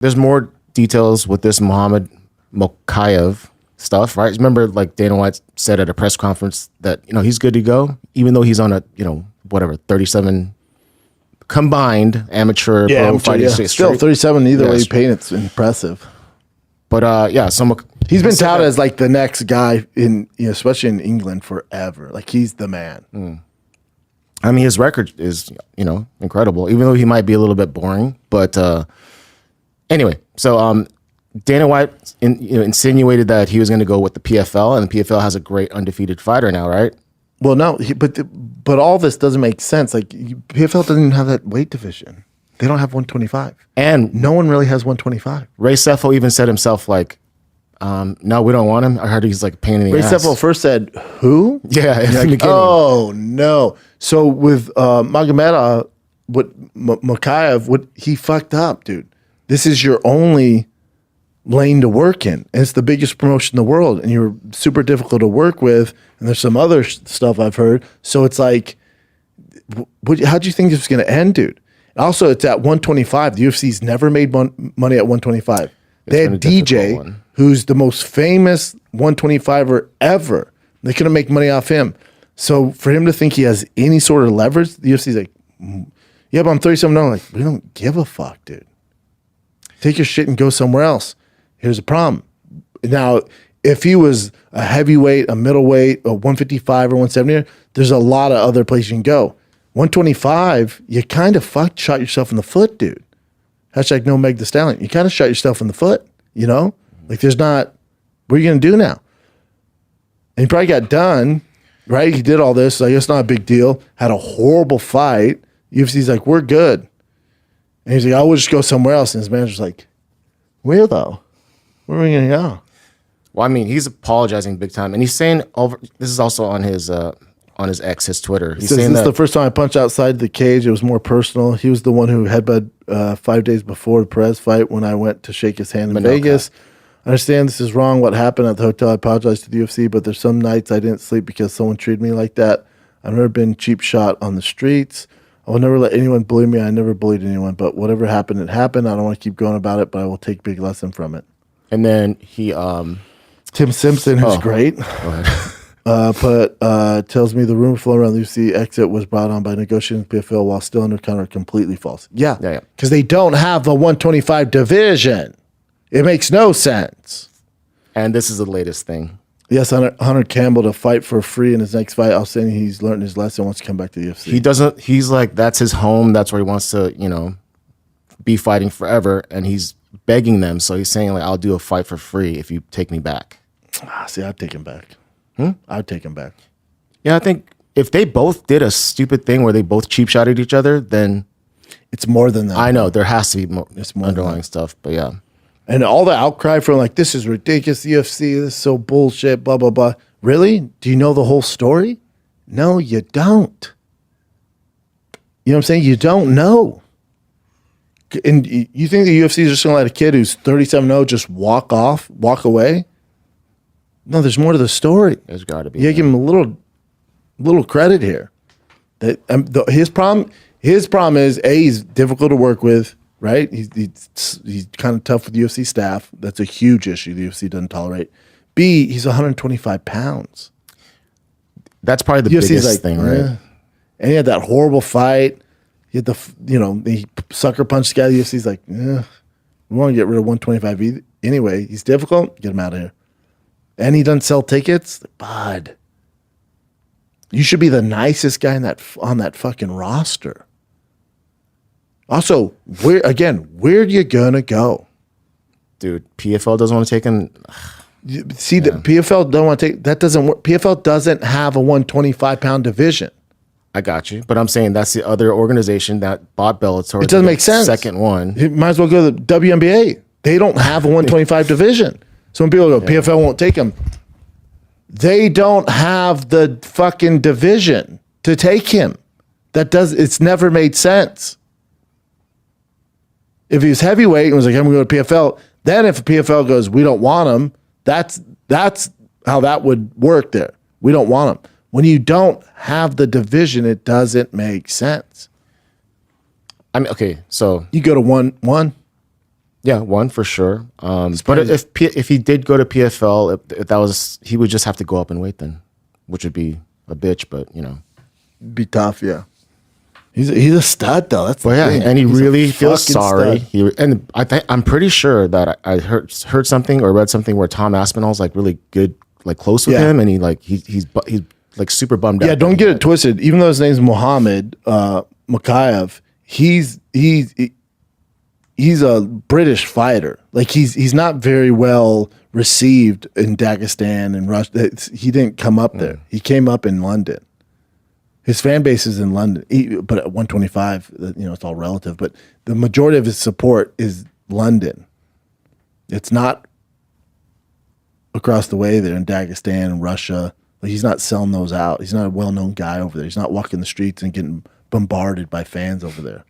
there's more details with this Muhammad Mokaev stuff, right? Remember, like Dana White said at a press conference that, he's good to go, even though he's on a, 37 combined amateur pro fighting straight. Still 37 either way you paint, it's impressive. But he's been touted as like the next guy in, especially in England forever. Like he's the man. I mean, his record is, incredible, even though he might be a little bit boring. But anyway, so Dana White insinuated that he was going to go with the PFL, and the PFL has a great undefeated fighter now, right? Well, no, but all this doesn't make sense. Like PFL doesn't even have that weight division. They don't have 125, and no one really has 125. Ray Sefo even said himself, like, no, we don't want him. I heard he's like a pain in the ass. Ray Sefo first said, who? Yeah. Like, oh, no. So with Magomed, Mokaev, he fucked up, dude. This is your only lane to work in. And it's the biggest promotion in the world. And you're super difficult to work with. And there's some other stuff I've heard. So it's like, how do you think this is going to end, dude? Also, it's at 125. The UFC's never made money at 125. They had DJ, who's the most famous 125er ever. They couldn't make money off him. So for him to think he has any sort of leverage, the UFC's like, yeah, but I'm 37-0. Like, we don't give a fuck, dude. Take your shit and go somewhere else. Here's the problem. Now, if he was a heavyweight, a middleweight, a 155 or 170, there's a lot of other places you can go. 125, you kind of shot yourself in the foot, dude. Hashtag no Meg the Stallion. You kind of shot yourself in the foot, Like there's not, what are you going to do now? And he probably got done, right? He did all this. So I guess not a big deal. Had a horrible fight. UFC's like, we're good. And he's like, I will just go somewhere else. And his manager's like, where though? Where are we going to go? Well, I mean, he's apologizing big time. And he's saying, this is also on his ex, his Twitter. He's saying this is the first time I punched outside the cage. It was more personal. He was the one who headbutted 5 days before the Perez fight when I went to shake his hand in Vegas. I understand this is wrong. What happened at the hotel, I apologize to the UFC, but there's some nights I didn't sleep because someone treated me like that. I've never been cheap shot on the streets. I will never let anyone bully me. I never bullied anyone, but whatever happened, it happened. I don't want to keep going about it, but I will take big lesson from it. And then he... Tim Simpson, who's great. Go ahead. Tells me the rumor flowing around the UFC exit was brought on by negotiating with PFL while still under counter. Completely false. Yeah. Because they don't have a 125 division. It makes no sense. And this is the latest thing. Yes, Hunter Campbell to fight for free in his next fight. I was saying he's learned his lesson, wants to come back to the UFC. He's like, that's his home. That's where he wants to, be fighting forever. And he's begging them. So he's saying, like, I'll do a fight for free if you take me back. See, I'd take him back. I'd take him back. Yeah, I think if they both did a stupid thing where they both cheap shot at each other, then it's more than that. I know there has to be more underlying stuff, but yeah. And all the outcry from like, this is ridiculous, the UFC, this is so bullshit, blah, blah, blah. Really? Do you know the whole story? No, you don't. You know what I'm saying? You don't know. And you think the UFC is just going to let a kid who's 37-0 just walk away? No, there's more to the story. There's got to be. You give him a little credit here. That his problem is he's difficult to work with, right? He's kind of tough with the UFC staff. That's a huge issue the UFC doesn't tolerate. B, he's 125 pounds. That's probably the biggest thing, right? Yeah. And he had that horrible fight. He had he sucker punched the guy. The UFC's like, we want to get rid of 125 anyway. He's difficult. Get him out of here. And he doesn't sell tickets. Bud, you should be the nicest guy on that fucking roster. Also, where are you gonna go? Dude, PFL doesn't want to take him. See, the PFL don't want to take, that doesn't work. PFL doesn't have a 125-pound division. I got you, but I'm saying that's the other organization that bought Bellator. It doesn't make sense. Second one. You might as well go to the WNBA. They don't have a 125 division. So when people go, PFL won't take him. They don't have the fucking division to take him. It's never made sense. If he was heavyweight and was like, I'm going to go to PFL, then if PFL goes, we don't want him, that's how that would work there. We don't want him. When you don't have the division, it doesn't make sense. I mean, okay, so you go to one. Yeah, one for sure. But probably- if he did go to PFL, if that was, he would just have to go up in weight then, which would be a bitch. But Be tough, yeah. He's a stud though. That's but the yeah, thing. and he He's a really feels fucking sorry. stud. And I'm pretty sure that I heard something or read something where Tom Aspinall's like really good, like close with Yeah. him, and he's like super bummed out. Yeah, don't get it twisted. Even though his name's Mohammed Mokaev, he's a British fighter. Like he's not very well received in Dagestan and Russia. He didn't come up there. He came up in London. His fan base is in London, but at 125, it's all relative. But the majority of his support is London. It's not across the way there in Dagestan and Russia. Like he's not selling those out. He's not a well-known guy over there. He's not walking the streets and getting bombarded by fans over there.